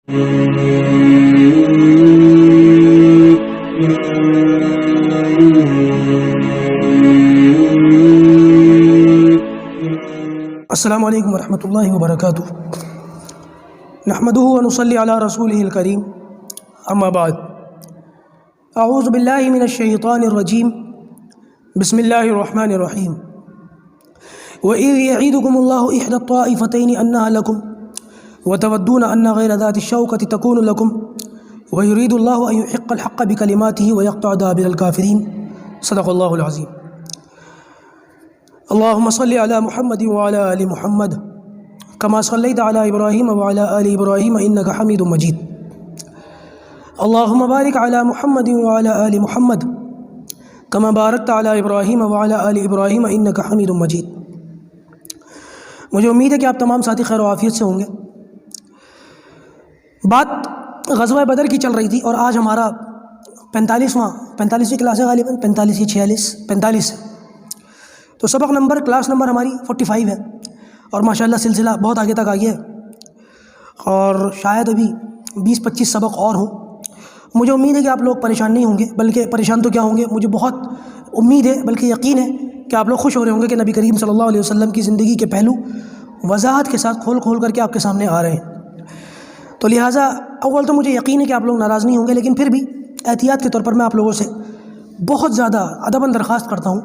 السلام علیکم ورحمۃ اللہ وبرکاتہ۔ نحمدہ ونصلی علی رسولہ الکریم، اما بعد، اعوذ باللہ من الشیطان الرجیم، بسم اللہ الرحمن الرحیم۔ وَإِذْ يَعِدُكُمُ اللَّهُ إِحْدَى الطَّائِفَتَيْنِ أَنَّهَا لَكُمْ وَتَوَدُّونَ أَنَّ غَيْرَ ذَاتِ الشَّوْكَةِ تَكُونُ لَكُمْ وَيُرِيدُ اللَّهُ أَن يُحِقَّ الْحَقَّ بِكَلِمَاتِهِ وَيَقْطَعَ دَابِرَ الْكَافِرِينَ، صدق اللہ العظیم۔ اللہم صلی علی محمد وعلی آل محمد کما صلیت علی ابراہیم وعلی آل ابراہیم انک حمید مجید۔ اللہم بارک علی محمد وعلی آل محمد کما بارکت علی ابراہیم وعلی آل ابراہیم انک حمید مجید۔ مجھے امید ہے کہ آپ تمام ساتھی خیر و عافیت سے ہوں گے۔ بات غزوہ بدر کی چل رہی تھی اور آج ہمارا 45ویں کلاس ہے، غالباً 45 ہے، تو سبق نمبر کلاس نمبر ہماری 45 ہے اور ماشاءاللہ سلسلہ بہت آگے تک آئی ہے اور شاید ابھی 20-25 سبق اور ہوں۔ مجھے امید ہے کہ آپ لوگ پریشان نہیں ہوں گے، بلکہ پریشان تو کیا ہوں گے، مجھے بہت امید ہے بلکہ یقین ہے کہ آپ لوگ خوش ہو رہے ہوں گے کہ نبی کریم صلی اللہ علیہ وسلم کی زندگی کے پہلو وضاحت کے ساتھ کھول کر کے آپ کے سامنے آ رہے ہیں۔ تو لہٰذا اول تو مجھے یقین ہے کہ آپ لوگ ناراض نہیں ہوں گے، لیکن پھر بھی احتیاط کے طور پر میں آپ لوگوں سے بہت زیادہ ادباً درخواست کرتا ہوں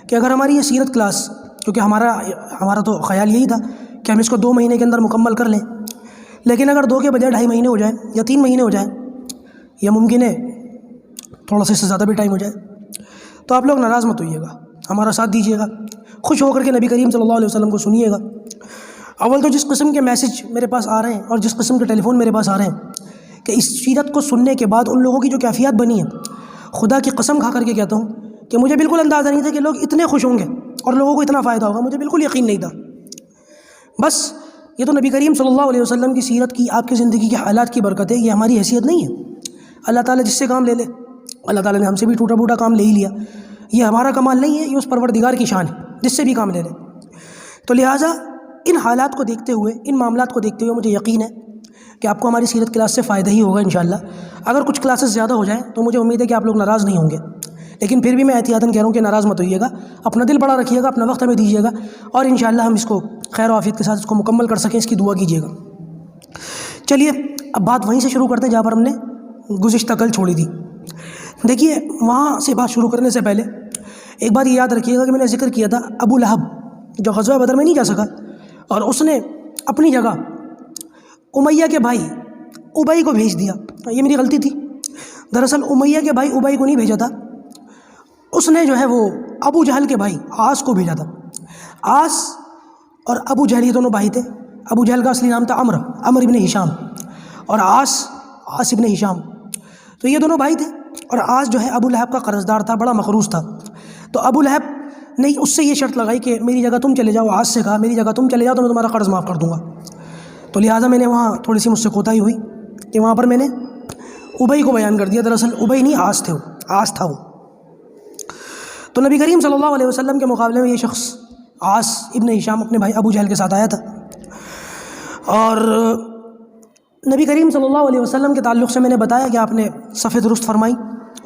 کہ اگر ہماری یہ سیرت کلاس، کیونکہ ہمارا تو خیال یہی تھا کہ ہم اس کو 2 مہینے کے اندر مکمل کر لیں، لیکن اگر 2 کے بجائے 2.5 مہینے ہو جائیں یا 3 مہینے ہو جائیں یا ممکن ہے تھوڑا سا اس سے زیادہ بھی ٹائم ہو جائے، تو آپ لوگ ناراض مت ہوئیے گا، ہمارا ساتھ دیجیے گا، خوش ہو کر کے نبی کریم صلی اللہ علیہ وسلم کو سنیے گا۔ اول تو جس قسم کے میسج میرے پاس آ رہے ہیں اور جس قسم کے ٹیلی فون میرے پاس آ رہے ہیں کہ اس سیرت کو سننے کے بعد ان لوگوں کی جو کیفیت بنی ہے، خدا کی قسم کھا کر کے کہتا ہوں کہ مجھے بالکل اندازہ نہیں تھا کہ لوگ اتنے خوش ہوں گے اور لوگوں کو اتنا فائدہ ہوگا، مجھے بالکل یقین نہیں تھا۔ بس یہ تو نبی کریم صلی اللہ علیہ وسلم کی سیرت کی، آپ کی زندگی کے حالات کی برکت ہے، یہ ہماری حیثیت نہیں ہے۔ اللہ تعالیٰ جس سے کام لے لے، اللہ تعالیٰ نے ہم سے بھی ٹوٹا پھوٹا کام لے ہی لیا، یہ ہمارا کمال نہیں ہے، یہ اس پروردگار کی شان ہے جس سے بھی کام لے لے۔ تو لہٰذا ان حالات کو دیکھتے ہوئے، ان معاملات کو دیکھتے ہوئے مجھے یقین ہے کہ آپ کو ہماری سیرت کلاس سے فائدہ ہی ہوگا انشاءاللہ۔ اگر کچھ کلاسز زیادہ ہو جائیں تو مجھے امید ہے کہ آپ لوگ ناراض نہیں ہوں گے، لیکن پھر بھی میں احتیاطاً کہہ رہا ہوں کہ ناراض مت ہوئیے گا، اپنا دل بڑا رکھیے گا، اپنا وقت ہمیں دیجیے گا اور انشاءاللہ ہم اس کو خیر و عافیت کے ساتھ اس کو مکمل کر سکیں، اس کی دعا کیجیے گا۔ چلیے اب بات وہیں سے شروع کرتے ہیں جہاں پر ہم نے گزشتہ کل چھوڑی تھی۔ دیکھیے، وہاں سے بات شروع کرنے سے پہلے ایک بات یہ یاد رکھیے گا کہ میں نے ذکر کیا تھا ابو لہب جو غزوہ بدر میں نہیں جا سکا اور اس نے اپنی جگہ امیہ کے بھائی ابئی کو بھیج دیا۔ یہ میری غلطی تھی، دراصل امیہ کے بھائی ابئی کو نہیں بھیجا تھا، اس نے جو ہے وہ ابو جہل کے بھائی عاص کو بھیجا تھا۔ عاص اور ابو جہل یہ دونوں بھائی تھے۔ ابو جہل کا اصلی نام تھا عمر ابن ہشام، اور عاص ابن ہشام، تو یہ دونوں بھائی تھے۔ اور عاص جو ہے ابو لہب کا قرض دار تھا، بڑا مخروص تھا، تو ابو لہب نے اس سے یہ شرط لگائی کہ میری جگہ تم چلے جاؤ، عاص سے کہا میری جگہ تم چلے جاؤ تو میں تمہارا قرض معاف کر دوں گا۔ تو لہٰذا میں نے وہاں تھوڑی سی مجھ سے کوتاہی ہوئی کہ وہاں پر میں نے ابئی کو بیان کر دیا، دراصل ابئی نہیں عاص تھا وہ۔ تو نبی کریم صلی اللہ علیہ وسلم کے مقابلے میں یہ شخص عاص ابن ہشام اپنے بھائی ابو جہل کے ساتھ آیا تھا، اور نبی کریم صلی اللہ علیہ وسلم کے تعلق سے میں نے بتایا کہ آپ نے صفیں درست فرمائی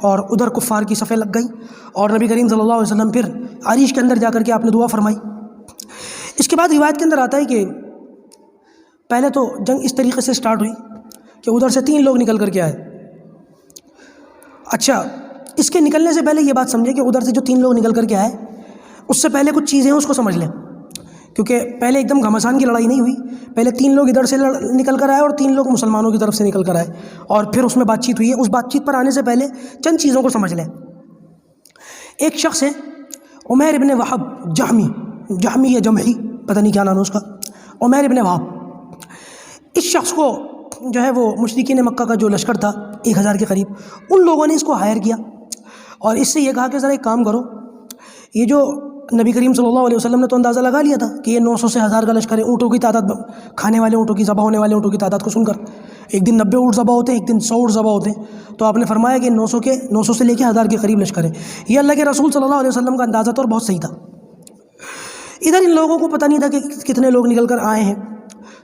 اور ادھر کفار کی صفیں لگ گئیں، اور نبی کریم صلی اللہ علیہ وسلم پھر عریش کے اندر جا کر کے آپ نے دعا فرمائی۔ اس کے بعد روایت کے اندر آتا ہے کہ پہلے تو جنگ اس طریقے سے سٹارٹ ہوئی کہ ادھر سے 3 لوگ نکل کر کے آئے۔ اچھا، اس کے نکلنے سے پہلے یہ بات سمجھے کہ ادھر سے جو 3 لوگ نکل کر کے آئے، اس سے پہلے کچھ چیزیں ہیں اس کو سمجھ لیں، کیونکہ پہلے ایک دم گھمسان کی لڑائی نہیں ہوئی، پہلے 3 لوگ ادھر سے نکل کر آئے اور 3 لوگ مسلمانوں کی طرف سے نکل کر آئے، اور پھر اس میں بات چیت ہوئی ہے۔ اس بات چیت پر آنے سے پہلے چند چیزوں کو سمجھ لیں۔ ایک شخص ہے عمیر ابن وہب جہمی یا جمحی، پتہ نہیں کیا نام ہے اس کا، عمیر ابن وہب، اس شخص کو جو ہے وہ مشرکین مکہ کا جو لشکر تھا 1000 کے قریب، ان لوگوں نے اس کو ہائر کیا اور اس سے یہ کہا کہ ذرا ایک کام کرو، یہ جو نبی کریم صلی اللہ علیہ وسلم نے تو اندازہ لگا لیا تھا کہ یہ 900 سے 1000 کا لشکر ہے، اونٹوں کی تعداد، کھانے والے اونٹوں کی، ذبح ہونے والے اونٹوں کی تعداد کو سن کر ایک دن 90 اونٹ ذبح ہوتے ہیں، ایک دن 100 اونٹ ذبح ہوتے ہیں، تو آپ نے فرمایا کہ 900 سے لے کے 1000 کے قریب لشکر ہے۔ یہ اللہ کے رسول صلی اللہ علیہ وسلم کا اندازہ تھا اور بہت صحیح تھا۔ ادھر ان لوگوں کو پتہ نہیں تھا کہ کتنے لوگ نکل کر آئے ہیں،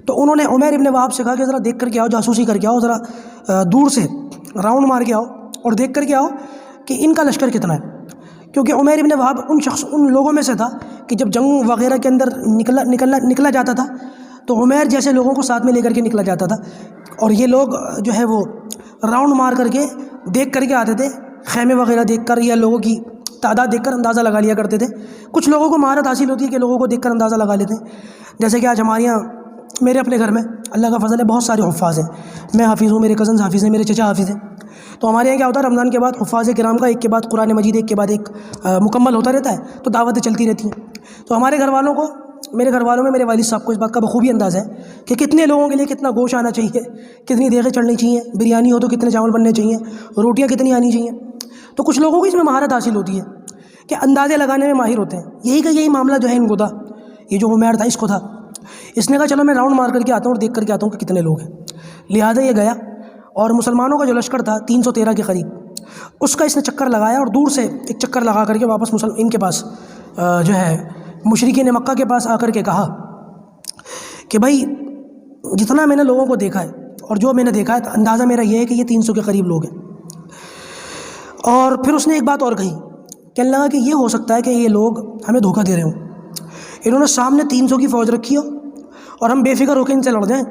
تو انہوں نے عمیر ابن وہاب سے کہا کہ ذرا دیکھ کر کے آؤ، جاسوسی کر کے آؤ، ذرا دور سے راؤنڈ مار کے آؤ اور دیکھ کر کے آؤ کہ ان کا لشکر کتنا ہے، کیونکہ عمیر ابن وہاب ان لوگوں میں سے تھا کہ جب جنگ وغیرہ کے اندر نکلا جاتا تھا تو عمیر جیسے لوگوں کو ساتھ میں لے کر کے نکلا جاتا تھا، اور یہ لوگ جو ہے وہ راؤنڈ مار کر کے دیکھ کر کے آتے تھے، خیمے وغیرہ دیکھ کر یا لوگوں کی تعداد دیکھ کر اندازہ لگا لیا کرتے تھے۔ کچھ لوگوں کو مہارت حاصل ہوتی ہے کہ لوگوں کو دیکھ کر اندازہ لگا لیتے ہیں، جیسے کہ آج ہمارے یہاں میرے اپنے گھر میں اللہ کا فضل ہے بہت سارے حفاظ ہیں، میں حافظ ہوں، میرے کزنز حافظ ہیں، میرے چچا حافظ ہیں، تو ہمارے یہاں کیا ہوتا ہے رمضان کے بعد حفاظ کرام کا ایک کے بعد قرآن مجید ایک کے بعد ایک مکمل ہوتا رہتا ہے، تو دعوتیں چلتی رہتی ہیں۔ تو ہمارے گھر والوں کو، میرے گھر والوں میں میرے والد صاحب کو اس بات کا بخوبی انداز ہے کہ کتنے لوگوں کے لیے کتنا گوشت آنا چاہیے، کتنی دیگیں چڑھنی چاہیے، بریانی ہو تو کتنے چاول بننے چاہیے، روٹیاں کتنی آنی چاہیے۔ تو کچھ لوگوں کو اس میں مہارت حاصل ہوتی ہے کہ اندازے لگانے میں ماہر ہوتے ہیں۔ یہی معاملہ جو ہے ان کو تھا، یہ جو عمیر تھا اس کو تھا، اس نے کہا چلو میں راؤنڈ مار کر کے آتا ہوں اور دیکھ کر کے آتا ہوں کہ کتنے لوگ ہیں۔ لہٰذا یہ گیا اور مسلمانوں کا جو لشکر تھا 313 کے قریب، اس کا اس نے چکر لگایا اور دور سے ایک چکر لگا کر کے واپس ان کے پاس جو ہے مشرکین مکہ کے پاس آ کر کے کہا کہ بھائی جتنا میں نے لوگوں کو دیکھا ہے اور جو میں نے دیکھا ہے اندازہ میرا یہ ہے کہ یہ 300 کے قریب لوگ ہیں۔ اور پھر اس نے ایک بات اور کہی، کہنے لگا کہ یہ ہو سکتا ہے کہ یہ لوگ ہمیں دھوکہ دے رہے ہوں، انہوں نے سامنے 300 کی فوج رکھی ہو اور ہم بے فکر ہو کے ان سے لڑ جائیں،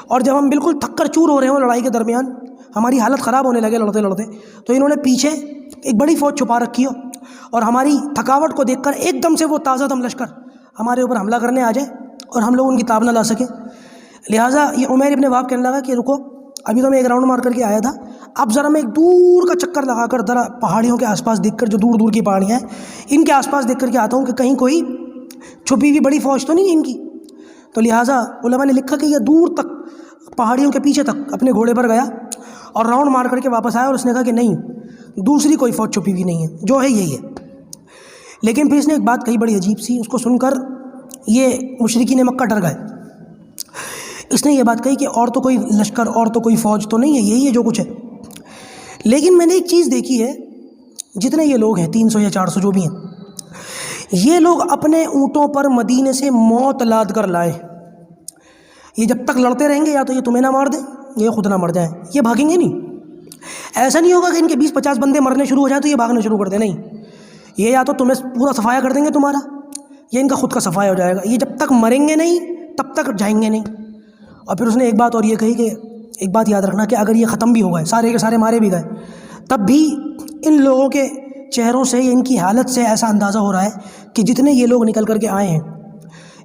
اور جب ہم بالکل تھک کر چور ہو رہے ہوں لڑائی کے درمیان، ہماری حالت خراب ہونے لگے لڑتے لڑتے، تو انہوں نے پیچھے ایک بڑی فوج چھپا رکھی ہو اور ہماری تھکاوٹ کو دیکھ کر ایک دم سے وہ تازہ دم لشکر ہمارے اوپر حملہ کرنے آ جائے اور ہم لوگ ان کی تاب نہ لا سکیں۔ لہٰذا یہ عمیر ابن وہاب کہنے لگا کہ رکو، ابھی تو میں ایک راؤنڈ مار کر کے آیا تھا، اب ذرا میں ایک دور کا چکر لگا کر ذرا پہاڑیوں کے آس پاس دیکھ کر، جو دور دور کی پہاڑیاں ہیں ان کے آس پاس دیکھ کر کے آتا ہوں کہ کہیں کوئی چھپی ہوئی بڑی فوج تو نہیں ہے ان کی۔ تو لہٰذا علماء نے لکھا کہ یہ دور تک پہاڑیوں کے پیچھے تک اپنے گھوڑے پر گیا اور راؤنڈ مار کر کے واپس آیا، اور اس نے کہا کہ نہیں، دوسری کوئی فوج چھپی ہوئی نہیں ہے، جو ہے یہی ہے۔ لیکن پھر اس نے ایک بات کہی بڑی عجیب سی، اس کو سن کر یہ مشرکین مکہ ڈر گئے۔ اس نے یہ بات کہی کہ اور تو کوئی لشکر اور تو کوئی فوج تو نہیں ہے، یہی ہے جو کچھ ہے۔ لیکن میں نے ایک چیز دیکھی ہے، جتنے یہ لوگ ہیں 300 یا 400 جو بھی ہیں، یہ لوگ اپنے اونٹوں پر مدینے سے موت لاد کر لائے۔ یہ جب تک لڑتے رہیں گے یا تو یہ تمہیں نہ مار دیں یہ خود نہ مر جائیں، یہ بھاگیں گے نہیں۔ ایسا نہیں ہوگا کہ ان کے 20-50 بندے مرنے شروع ہو جائیں تو یہ بھاگنا شروع کر دیں، نہیں، یہ یا تو تمہیں پورا صفایا کر دیں گے تمہارا، یا ان کا خود کا صفایا ہو جائے گا۔ یہ جب تک مریں گے نہیں تب تک جائیں گے نہیں۔ اور پھر اس نے ایک بات اور یہ کہی کہ ایک بات یاد رکھنا کہ اگر یہ ختم بھی ہو گئے، سارے کے سارے مارے بھی گئے، تب بھی ان لوگوں کے چہروں سے یا ان کی حالت سے ایسا اندازہ ہو رہا ہے کہ جتنے یہ لوگ نکل کر کے آئے ہیں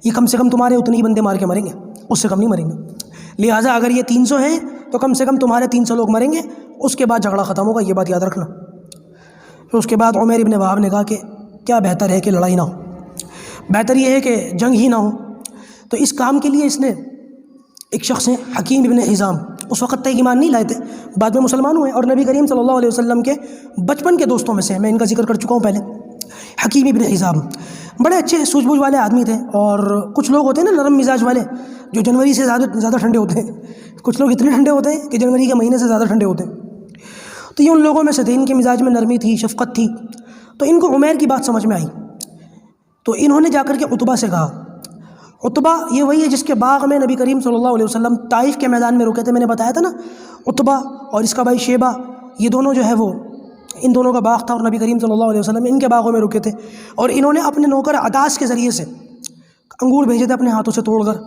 یہ کم سے کم تمہارے اتنے ہی بندے مار کے مریں گے، اس سے کم نہیں مریں گے۔ لہٰذا اگر یہ 300 ہیں تو کم سے کم تمہارے 300 لوگ مریں گے، اس کے بعد جھگڑا ختم ہوگا، یہ بات یاد رکھنا۔ پھر اس کے بعد عمیر ابن وہاب نے کہا کہ کیا بہتر ہے کہ لڑائی نہ ہو، بہتر یہ ہے کہ جنگ ہی نہ ہو۔ تو اس کام کے لیے اس نے ایک شخص ہیں حکیم ابن حزام، اس وقت تک ایمان نہیں لائے تھے، بعد میں مسلمان ہوئے اور نبی کریم صلی اللہ علیہ وسلم کے بچپن کے دوستوں میں سے ہیں، میں ان کا ذکر کر چکا ہوں پہلے۔ حکیم ابن حزام بڑے اچھے سوجھ بوجھ والے آدمی تھے، اور کچھ لوگ ہوتے ہیں نا نرم مزاج والے جو جنوری سے زیادہ ٹھنڈے ہوتے ہیں، کچھ لوگ اتنے ٹھنڈے ہوتے ہیں کہ جنوری کے مہینے سے زیادہ ٹھنڈے ہوتے ہیں، تو یہ ان لوگوں میں سے تھے۔ ان کے مزاج میں نرمی تھی، شفقت تھی، تو ان کو عمیر کی بات سمجھ میں آئی، تو انہوں نے جا کر کے عتبہ سے کہا۔ عتبہ یہ وہی ہے جس کے باغ میں نبی کریم صلی اللہ علیہ وسلم طائف کے میدان میں رکے تھے، میں نے بتایا تھا نا، عتبہ اور اس کا بھائی شیبہ، یہ دونوں جو ہے وہ ان دونوں کا باغ تھا، اور نبی کریم صلی اللہ علیہ وسلم ان کے باغوں میں رکے تھے، اور انہوں نے اپنے نوکر عداس کے ذریعے سے انگور بھیجے تھے اپنے ہاتھوں سے توڑ کر۔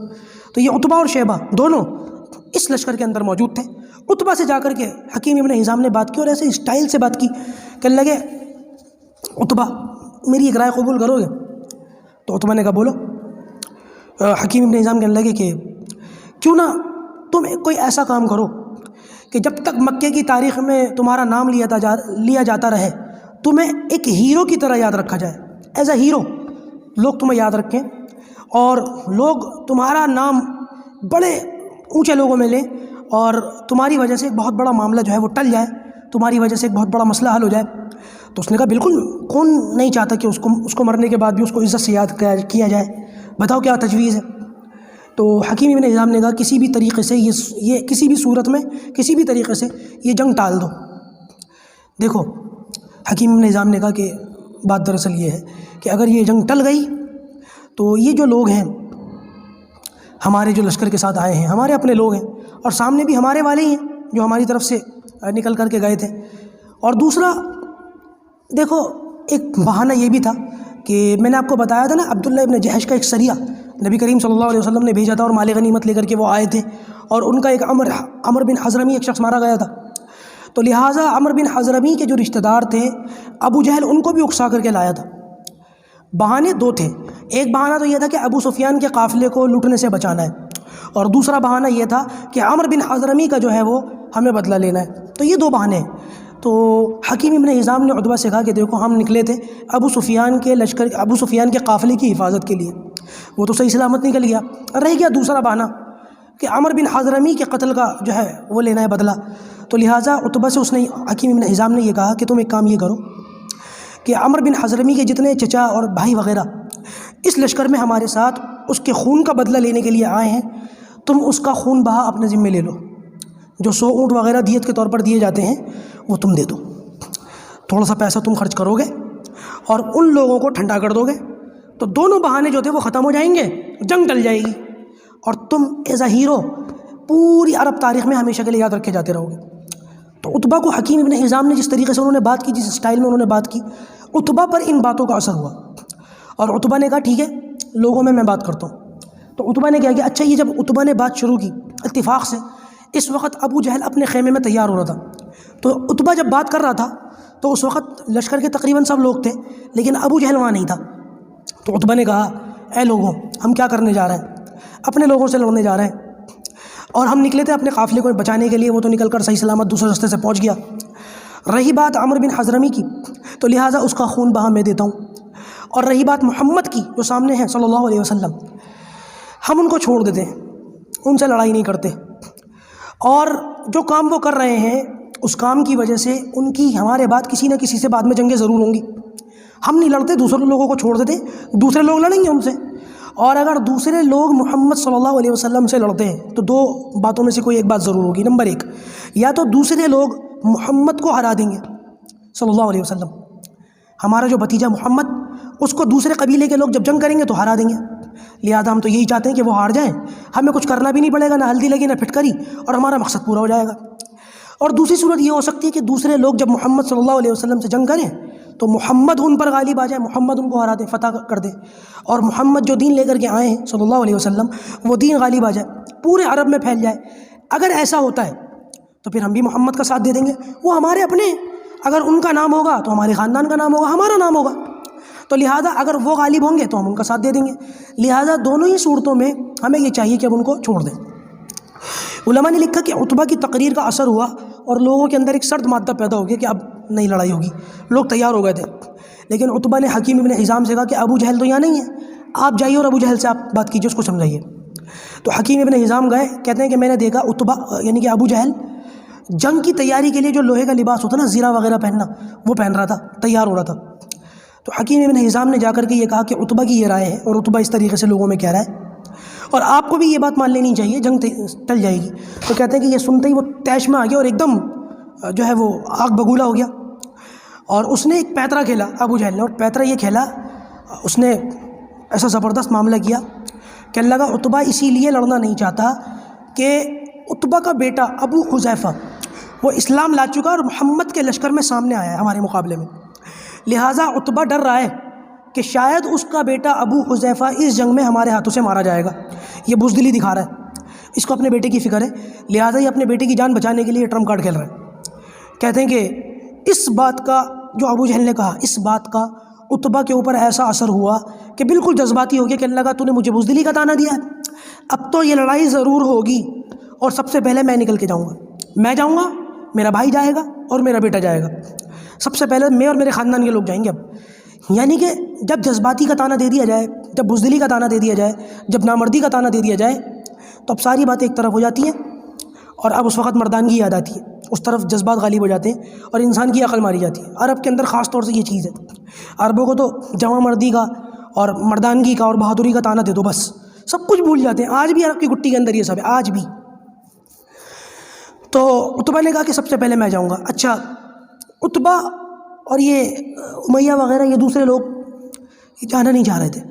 تو یہ عتبہ اور شیبہ دونوں اس لشکر کے اندر موجود تھے۔ عتبہ سے جا کر کے حکیم ابن حزام نے بات کی، اور ایسے اسٹائل سے بات کی، کہنے لگے عتبہ میری ایک رائے قبول کرو گے؟ تو عتبہ نے کہا بولو۔ حکیم ابن حزام کہنے لگے کہ کیوں نہ تم کوئی ایسا کام کرو کہ جب تک مکے کی تاریخ میں تمہارا نام لیا جاتا رہے، تمہیں ایک ہیرو کی طرح یاد رکھا جائے، ایز اے ہیرو لوگ تمہیں یاد رکھیں، اور لوگ تمہارا نام بڑے اونچے لوگوں میں لیں، اور تمہاری وجہ سے ایک بہت بڑا معاملہ جو ہے وہ ٹل جائے، تمہاری وجہ سے ایک بہت بڑا مسئلہ حل ہو جائے۔ تو اس نے کہا بالکل، کون نہیں چاہتا کہ اس کو مرنے کے بعد بھی اس کو عزت سے یاد کیا جائے، بتاؤ کیا تجویز ہے؟ تو حکیم ابن حزام نے کہا کسی بھی طریقے سے یہ کسی بھی صورت میں کسی بھی طریقے سے یہ جنگ ٹال دو۔ دیکھو حکیم ابن حزام نے کہا کہ بات دراصل یہ ہے کہ اگر یہ جنگ ٹل گئی تو یہ جو لوگ ہیں ہمارے جو لشکر کے ساتھ آئے ہیں ہمارے اپنے لوگ ہیں، اور سامنے بھی ہمارے والے ہی ہیں جو ہماری طرف سے نکل کر کے گئے تھے۔ اور دوسرا دیکھو ایک بہانہ یہ بھی تھا کہ میں نے آپ کو بتایا تھا نا، عبداللہ ابن جہش کا ایک سریہ نبی کریم صلی اللہ علیہ وسلم نے بھیجا تھا اور مال غنیمت لے کر کے وہ آئے تھے، اور ان کا ایک عمر بن حضرمی ایک شخص مارا گیا تھا۔ تو لہٰذا عمر بن حضرمی کے جو رشتہ دار تھے ابو جہل ان کو بھی اکسا کر کے لایا تھا۔ بہانے دو تھے، ایک بہانہ تو یہ تھا کہ ابو سفیان کے قافلے کو لوٹنے سے بچانا ہے، اور دوسرا بہانہ یہ تھا کہ عمر بن حضرمی کا جو ہے وہ ہمیں بدلہ لینا ہے۔ تو یہ دو بہانے ہیں۔ تو حکیم ابن حزام نے عتبہ سے کہا کہ دیکھو ہم نکلے تھے ابو سفیان کے قافلے کی حفاظت کے لیے، وہ تو صحیح سلامت نکل گیا، رہ گیا دوسرا بہانہ کہ عمر بن حضرمی کے قتل کا جو ہے وہ لینا ہے بدلہ۔ تو لہٰذا عتبہ سے اس نے حکیم ابن حزام نے یہ کہا کہ تم ایک کام یہ کرو کہ عمر بن حضرمی کے جتنے چچا اور بھائی وغیرہ اس لشکر میں ہمارے ساتھ اس کے خون کا بدلہ لینے کے لیے آئے ہیں، تم اس کا خون بہا اپنے ذمے لے لو، جو 100 اونٹ وغیرہ دیت کے طور پر دیے جاتے ہیں وہ تم دے دو، تھوڑا سا پیسہ تم خرچ کرو گے اور ان لوگوں کو ٹھنڈا کر دو گے، تو دونوں بہانے جو تھے وہ ختم ہو جائیں گے، جنگ ٹل جائے گی، اور تم ایز اے ہیرو پوری عرب تاریخ میں ہمیشہ کے لیے یاد رکھے جاتے رہو گے۔ تو عتبہ کو حکیم ابن حزام نے جس طریقے سے انہوں نے بات کی، جس اسٹائل میں انہوں نے بات کی، عتبہ پر ان باتوں کا اثر ہوا، اور عتبہ نے کہا ٹھیک ہے لوگوں میں بات کرتا ہوں۔ تو عتبہ نے کہا کہ اچھا، یہ جب عتبہ نے بات شروع کی اتفاق سے، اس وقت ابو جہل اپنے خیمے میں تیار ہو رہا تھا۔ تو عتبہ جب بات کر رہا تھا تو اس وقت لشکر کے تقریباً سب لوگ تھے، لیکن ابو جہل وہاں نہیں تھا۔ تو عتبہ نے کہا اے لوگوں، ہم کیا کرنے جا رہے ہیں؟ اپنے لوگوں سے لڑنے جا رہے ہیں، اور ہم نکلے تھے اپنے قافلے کو بچانے کے لیے، وہ تو نکل کر صحیح سلامت دوسرے راستے سے پہنچ گیا۔ رہی بات عمر بن حضرمی کی، تو لہٰذا اس کا خون بہا میں دیتا ہوں، اور رہی بات محمد کی جو سامنے ہے صلی اللہ علیہ وسلم، ہم ان کو چھوڑ دیتے ہیں، ان سے لڑائی نہیں کرتے، اور جو کام وہ کر رہے ہیں اس کام کی وجہ سے ان کی ہمارے بعد کسی نہ کسی سے بعد میں جنگیں ضرور ہوں گی، ہم نہیں لڑتے، دوسرے لوگوں کو چھوڑ دیتے، دوسرے لوگ لڑیں گے ان سے، اور اگر دوسرے لوگ محمد صلی اللہ علیہ وسلم سے لڑتے ہیں تو دو باتوں میں سے کوئی ایک بات ضرور ہوگی۔ نمبر ایک، یا تو دوسرے لوگ محمد کو ہرا دیں گے صلی اللہ علیہ وسلم، ہمارا جو بھتیجا محمد، اس کو دوسرے قبیلے کے لوگ جب جنگ کریں گے تو ہرا دیں گے، لہٰذا ہم تو یہی چاہتے ہیں کہ وہ ہار جائیں، ہمیں کچھ کرنا بھی نہیں پڑے گا، نہ ہلدی لگی نہ پھٹکری، اور ہمارا مقصد پورا ہو جائے گا۔ اور دوسری صورت یہ ہو سکتی ہے کہ دوسرے لوگ جب محمد صلی اللہ علیہ وسلم سے جنگ کریں تو محمد ان پر غالب آ جائے، محمد ان کو ہرا دے، فتح کر دے، اور محمد جو دین لے کر کے آئے ہیں صلی اللہ علیہ وسلم وہ دین غالب آ جائے، پورے عرب میں پھیل جائے۔ اگر ایسا ہوتا ہے تو پھر ہم بھی محمد کا ساتھ دے دیں گے، وہ ہمارے اپنے ہیں، اگر ان کا نام ہوگا تو ہمارے خاندان کا نام ہوگا، ہمارا نام ہوگا، تو لہٰذا اگر وہ غالب ہوں گے تو ہم ان کا ساتھ دے دیں گے، لہٰذا دونوں ہی صورتوں میں ہمیں یہ چاہیے کہ ہم ان کو چھوڑ دیں۔ علماء نے لکھا کہ عتبہ کی تقریر کا اثر ہوا اور لوگوں کے اندر ایک سرد مادہ پیدا ہو گیا کہ اب نہیں لڑائی ہوگی، لوگ تیار ہو گئے تھے، لیکن عتبہ نے حکیم ابن حزام سے کہا کہ ابو جہل تو یہاں نہیں ہے، آپ جائیے اور ابو جہل سے آپ بات کیجیے، اس کو سمجھائیے۔ تو حکیم ابن حزام گئے، کہتے ہیں کہ میں نے دیکھا عتبہ یعنی کہ ابو جہل جنگ کی تیاری کے لیے جو لوہے کا لباس ہوتا نا، زیرہ وغیرہ پہننا، وہ پہن رہا تھا، تیار ہو رہا تھا۔ تو حکیم ابن حزام نے جا کر کے یہ کہا کہ عتبہ کی یہ رائے ہے، اور عتبہ اس طریقے سے لوگوں میں کہہ رہا ہے، اور آپ کو بھی یہ بات مان لینی چاہیے، جنگ ٹل جائے گی۔ تو کہتے ہیں کہ یہ سنتے ہی وہ طیش میں آ گیا اور ایک دم جو ہے وہ آگ بگولا ہو گیا، اور اس نے ایک پیترا کھیلا ابو جہل نے، اور پیترا یہ کھیلا، اس نے ایسا زبردست معاملہ کیا کہ اللہ کا عتبہ اسی لیے لڑنا نہیں چاہتا کہ عتبہ کا بیٹا ابو حذیفہ وہ اسلام لا چکا اور محمد کے لشکر میں سامنے آیا ہے ہمارے مقابلے میں، لہٰذا عتبہ ڈر رہا ہے کہ شاید اس کا بیٹا ابو حذیفہ اس جنگ میں ہمارے ہاتھوں سے مارا جائے گا، یہ بزدلی دکھا رہا ہے، اس کو اپنے بیٹے کی فکر ہے، لہٰذا یہ اپنے بیٹے کی جان بچانے کے لیے ٹرمپ کارڈ کھیل رہا ہے۔ کہتے ہیں کہ اس بات کا جو ابو جہل نے کہا، اس بات کا عتبہ کے اوپر ایسا اثر ہوا کہ بالکل جذباتی ہو گیا کہ اللہ کا تو نے مجھے بزدلی کا طعنہ دیا ہے، اب تو یہ لڑائی ضرور ہوگی، اور سب سے پہلے میں نکل کے جاؤں گا، میں جاؤں گا، میرا بھائی جائے گا اور میرا بیٹا جائے گا، سب سے پہلے میں اور میرے خاندان کے لوگ جائیں گے۔ اب یعنی کہ جب جذباتی کا طعنہ دے دیا جائے، جب بزدلی کا طعنہ دے دیا جائے، جب نامردی کا طعنہ دے دیا جائے، تو اب ساری باتیں ایک طرف ہو جاتی ہیں، اور اب اس وقت مردانگی یاد آتی ہے، اس طرف جذبات غالب ہو جاتے ہیں اور انسان کی عقل ماری جاتی ہے۔ عرب کے اندر خاص طور سے یہ چیز ہے، عربوں کو تو جوان مردی کا اور مردانگی کا اور بہادری کا طعنہ دے دو، بس سب کچھ بھول جاتے ہیں، آج بھی عرب کی گٹی کے اندر یہ سب ہے، آج بھی۔ تو عتبہ نے کہا کہ سب سے پہلے میں جاؤں گا۔ اچھا، عتبہ اور یہ امیہ وغیرہ یہ دوسرے لوگ یہ جانا نہیں چاہ رہے تھے۔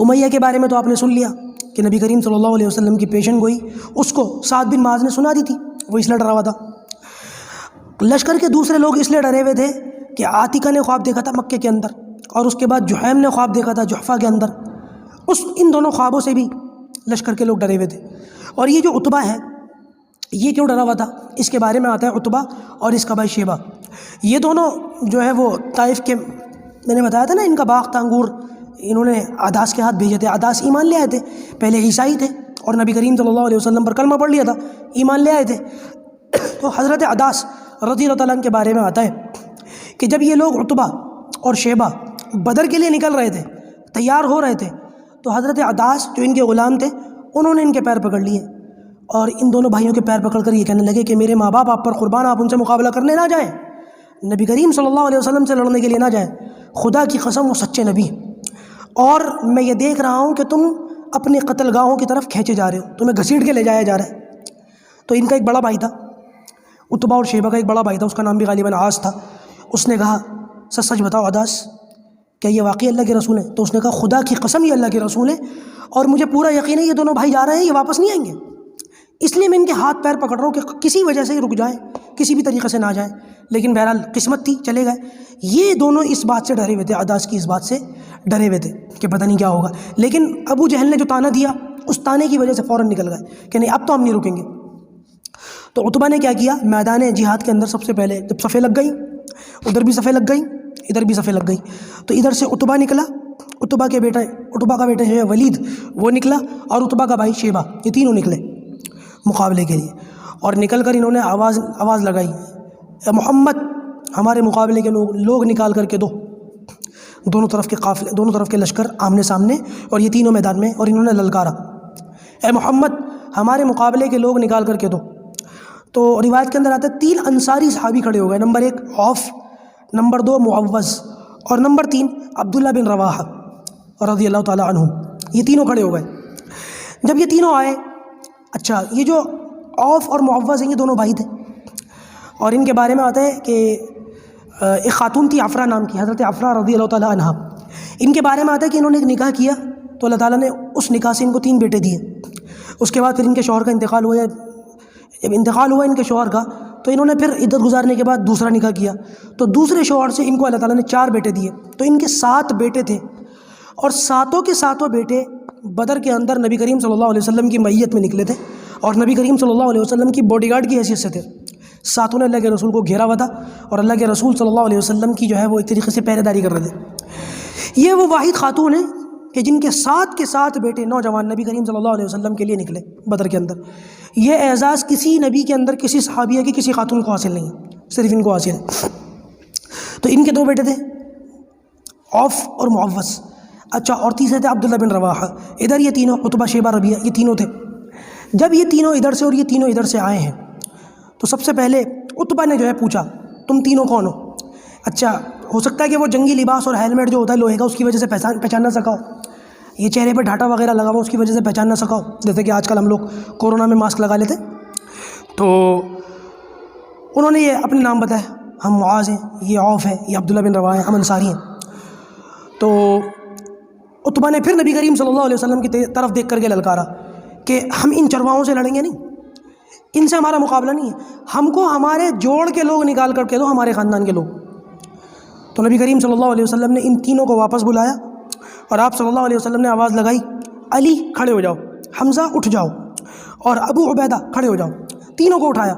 امیہ کے بارے میں تو آپ نے سن لیا کہ نبی کریم صلی اللہ علیہ وسلم کی پیشن گوئی اس کو سعد بن معاذ نے سنا دی تھی، وہ اس لیے ڈرا ہوا تھا۔ لشکر کے دوسرے لوگ اس لیے ڈرے ہوئے تھے کہ عاتکہ نے خواب دیکھا تھا مکے کے اندر، اور اس کے بعد جحیم نے خواب دیکھا تھا جحفہ کے اندر، ان دونوں خوابوں سے بھی لشکر کے لوگ ڈرے ہوئے تھے۔ اور یہ جو عتبہ ہے یہ کیوں ڈرا ہوا تھا، اس کے بارے میں آتا ہے عتبہ اور اس کا بھائی شیبہ، یہ دونوں جو ہے وہ طائف کے، میں نے بتایا تھا نا ان کا باغ تھا انگور، انہوں نے عداس کے ہاتھ بھیجے تھے، عداس ایمان لے آئے تھے، پہلے عیسائی تھے اور نبی کریم صلی اللہ علیہ وسلم پر کلمہ پڑھ لیا تھا، ایمان لے آئے تھے۔ تو حضرت عداس رضی اللہ تعالیٰ عنہ کے بارے میں آتا ہے کہ جب یہ لوگ عتبہ اور شیبہ بدر کے لیے نکل رہے تھے، تیار ہو رہے تھے، تو حضرت عداس جو ان کے غلام تھے انہوں نے ان کے پیر پکڑ لیے اور ان دونوں بھائیوں کے پیر پکڑ کر یہ کہنے لگے کہ میرے ماں باپ آپ پر قربان، آپ ان سے مقابلہ کرنے نہ جائیں، نبی کریم صلی اللہ علیہ وسلم سے لڑنے کے لیے نہ جائیں، خدا کی قسم وہ سچے نبی ہیں، اور میں یہ دیکھ رہا ہوں کہ تم اپنے قتل گاہوں کی طرف کھینچے جا رہے ہو، تمہیں گھسیٹ کے لے جایا جا رہا ہے۔ تو ان کا ایک بڑا بھائی تھا، عتبہ اور شیبہ کا ایک بڑا بھائی تھا، اس کا نام بھی غالباً عاص تھا، اس نے کہا سچ سچ بتاؤ عداس، کیا یہ واقعی اللہ کے رسول ہیں؟ تو اس نے کہا خدا کی قسم یہ اللہ کے رسول ہیں، اور مجھے پورا یقین ہے یہ دونوں بھائی جا رہے ہیں، یہ واپس نہیں آئیں گے، اس لیے میں ان کے ہاتھ پیر پکڑ رہا ہوں کہ کسی وجہ سے رک جائیں، کسی بھی طریقے سے نہ جائیں، لیکن بہرحال قسمت تھی چلے گئے۔ یہ دونوں اس بات سے ڈرے ہوئے تھے، عداس کی اس بات سے ڈرے ہوئے تھے کہ پتہ نہیں کیا ہوگا، لیکن ابو جہل نے جو طعنہ دیا اس طعنے کی وجہ سے فوراً نکل گئے کہ نہیں اب تو ہم نہیں رکیں گے۔ تو عتبہ نے کیا کیا، میدان جہاد کے اندر سب سے پہلے جب صفیں لگ گئیں، ادھر بھی صفیں لگ گئیں ادھر بھی صفیں لگ گئی، تو ادھر سے عتبہ نکلا، عتبہ کا بیٹا جو ہے ولید وہ نکلا، اور عتبہ کا بھائی شیبہ، یہ تینوں نکلے مقابلے کے لیے، اور نکل کر انہوں نے آواز لگائی، اے محمد ہمارے مقابلے کے لوگ نکال کر کے دو، دونوں طرف کے قافلے، دونوں طرف کے لشکر آمنے سامنے، اور یہ تینوں میدان میں، اور انہوں نے للکارا اے محمد ہمارے مقابلے کے لوگ نکال کر کے دو۔ تو روایت کے اندر آتا ہے 3 انصاری صحابی کھڑے ہو گئے، نمبر 1 عوف، نمبر 2 معوذ، اور نمبر 3 عبداللہ بن رواحہ رضی اللہ تعالیٰ عنہ، یہ تینوں کھڑے ہو گئے۔ جب یہ تینوں آئے، اچھا یہ جو عوف اور معوذ ہیں یہ دونوں بھائی تھے، اور ان کے بارے میں آتا ہے کہ ایک خاتون تھی عفرہ نام کی، حضرت عفرہ رضی اللہ تعالیٰ عنہ، ان کے بارے میں آتا ہے کہ انہوں نے ایک نکاح کیا تو اللہ تعالیٰ نے اس نکاح سے ان کو 3 بیٹے دیے۔ اس کے بعد پھر ان کے شوہر کا انتقال ہوا، جب انتقال ہوا ان کے شوہر کا تو انہوں نے پھر عدت گزارنے کے بعد دوسرا نکاح کیا، تو دوسرے شوہر سے ان کو اللہ تعالیٰ نے 4 بیٹے دیے، تو ان کے 7 بیٹے تھے، اور ساتوں کے ساتوں بیٹے بدر کے اندر نبی کریم صلی اللہ علیہ وسلم کی معیت میں نکلے تھے، اور نبی کریم صلی اللہ علیہ وسلم کی باڈی گارڈ کی حیثیت سے تھے، ساتوں نے اللہ کے رسول کو گھیرا ہوا تھا، اور اللہ کے رسول صلی اللہ علیہ وسلم کی جو ہے وہ ایک طریقے سے پہرے داری کر رہے تھے۔ یہ وہ واحد خاتون ہیں کہ جن کے 7 بیٹے نوجوان نبی کریم صلی اللہ علیہ وسلم کے لیے نکلے بدر کے اندر۔ یہ اعزاز کسی نبی کے اندر کسی صحابیہ کی کسی خاتون کو حاصل نہیں ہے، صرف ان کو حاصل ہے۔ تو ان کے 2 بیٹے تھے عوف اور معوذ، اچھا، اور تیسرے تھے عبداللہ بن رواحہ۔ ادھر یہ تینوں عتبہ شیبہ ربیعہ یہ تینوں تھے۔ جب یہ تینوں ادھر سے اور یہ تینوں ادھر سے آئے ہیں تو سب سے پہلے عتبہ نے جو ہے پوچھا تم تینوں کون ہو؟ اچھا ہو سکتا ہے کہ وہ جنگی لباس اور ہیلمٹ جو ہوتا ہے لوہے کا اس کی وجہ سے پہچان نہ سکا ہو، یہ چہرے پہ ڈھاٹا وغیرہ لگا ہوا اس کی وجہ سے پہچان نہ سکا ہو، جیسے کہ آج کل ہم لوگ کورونا میں ماسک لگا لیتے۔ تو انہوں نے یہ اپنے نام بتایا، ہم معاذ ہیں، یہ عوف ہے، یہ عبداللہ بن رواحہ ہیں، ہم انصاری ہیں۔ تو عتبہ نے پھر نبی کریم صلی اللہ علیہ وسلم کی طرف دیکھ کر کے للکارا کہ ہم ان چرواہوں سے لڑیں گے نہیں، ان سے ہمارا مقابلہ نہیں ہے، ہم کو ہمارے جوڑ کے لوگ نکال کر کے دو، ہمارے خاندان کے لوگ۔ تو نبی کریم صلی اللہ علیہ وسلم نے ان تینوں کو واپس بلایا، اور آپ صلی اللہ علیہ وسلم نے آواز لگائی علی کھڑے ہو جاؤ، حمزہ اٹھ جاؤ، اور ابو عبیدہ کھڑے ہو جاؤ۔ تینوں کو اٹھایا،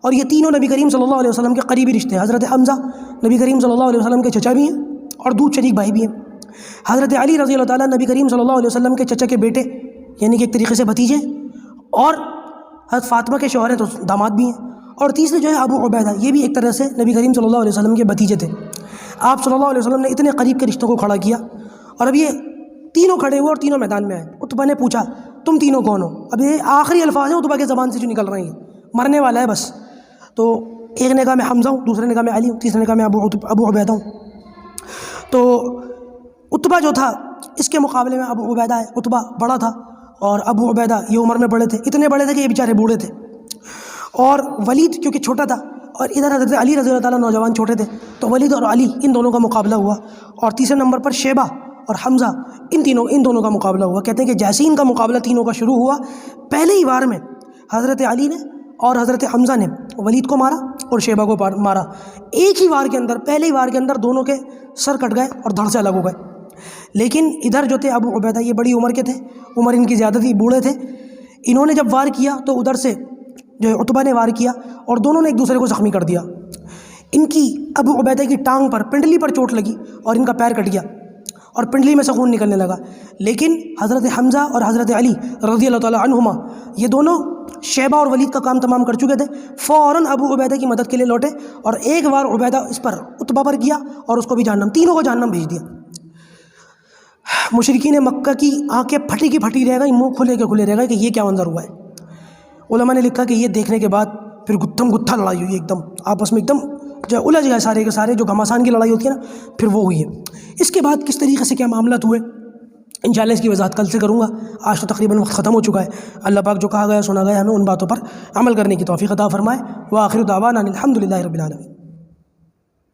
اور یہ تینوں نبی کریم صلی اللہ علیہ وسلم کے قریبی رشتے ہیں۔ حضرت حمزہ نبی کریم صلی اللہ علیہ وسلم کے چچا بھی ہیں اور دودھ شریک بھائی بھی ہیں۔ حضرت علی رضی اللہ تعالیٰ نبی کریم صلی اللہ علیہ وسلم کے چچا کے بیٹے، یعنی کہ ایک طریقے سے بھتیجے، اور حضرت فاطمہ کے شوہر ہیں تو داماد بھی ہیں، اور تیسرے جو ہے ابو عبیدہ، یہ بھی ایک طرح سے نبی کریم صلی اللہ علیہ وسلم کے بھتیجے تھے۔ آپ صلی اللہ علیہ وسلم نے اتنے قریب کے رشتوں کو کھڑا کیا، اور اب یہ تینوں کھڑے ہوئے اور تینوں میدان میں آئے۔ عتبہ نے پوچھا تم تینوں کون ہو؟ اب یہ آخری الفاظ ہیں عتبہ کے زبان سے جو نکل رہے ہیں، مرنے والا ہے بس۔ تو ایک نے کہا میں حمزہ ہوں، دوسرے نے کہا میں علی ہوں، تیسرے نے کہا میں ابو عبیدہ ہوں۔ تو عتبہ جو تھا اس کے مقابلے میں ابو عبیدہ ہے، عتبہ بڑا تھا اور ابو عبیدہ یہ عمر میں بڑے تھے، اتنے بڑے تھے کہ یہ بیچارے بوڑھے تھے، اور ولید کیونکہ چھوٹا تھا، اور ادھر حضرت علی رضی اللہ تعالیٰ نوجوان چھوٹے تھے، تو ولید اور علی ان دونوں کا مقابلہ ہوا۔ اور تیسرے نمبر پر شیبہ اور حمزہ ان دونوں کا مقابلہ ہوا. کہتے ہیں کہ جیسے ان کا مقابلہ تینوں کا شروع ہوا، پہلے ہی وار میں حضرت علی نے اور حضرت حمزہ نے ولید کو مارا اور شیبہ کو مارا. ایک ہی وار کے اندر، پہلے ہی وار کے اندر دونوں کے سر کٹ گئے اور دھڑ سے الگ ہو گئے. لیکن ادھر جو تھے ابو عبیدہ، یہ بڑی عمر کے تھے، عمر ان کی زیادہ تھی، بوڑھے تھے. انہوں نے جب وار کیا تو ادھر سے جو ہے عتبہ نے وار کیا اور دونوں نے ایک دوسرے کو زخمی کر دیا. ان کی ابو عبیدہ کی ٹانگ پر، پنڈلی پر چوٹ لگی اور ان کا پیر کٹ گیا اور پنڈلی میں سے خون نکلنے لگا. لیکن حضرت حمزہ اور حضرت علی رضی اللہ تعالیٰ عنہما یہ دونوں شیبہ اور ولید کا کام تمام کر چکے تھے. فوراً ابو عبیدہ کی مدد کے لیے لوٹے اور ایک بار عبیدہ اس پر عتبہ پر کیا اور اس کو بھی جہنم، تینوں کو جہنم بھیج دیا. مشرکین مکہ کی آنکھیں پھٹی کی پھٹی رہ گئی، منہ کھلے کے کھلے رہ گئے کہ یہ کیا منظر ہوا ہے. علماء نے لکھا کہ یہ دیکھنے کے بعد پھر گتھم گتھا لڑائی ہوئی، ایک دم آپس میں ایک دم جو الجھ گئے سارے کے سارے. جو گھماسان کی لڑائی ہوتی ہے نا، پھر وہ ہوئی ہے. اس کے بعد کس طریقے سے کیا معاملات ہوئے انشاءاللہ اس کی وضاحت کل سے کروں گا. آج تو تقریباً وقت ختم ہو چکا ہے. اللہ پاک جو کہا گیا سنا گیا ہمیں ان باتوں پر عمل کرنے کی توفیق عطا فرمائے. وآخر دعوانا الحمدللہ رب العالمین.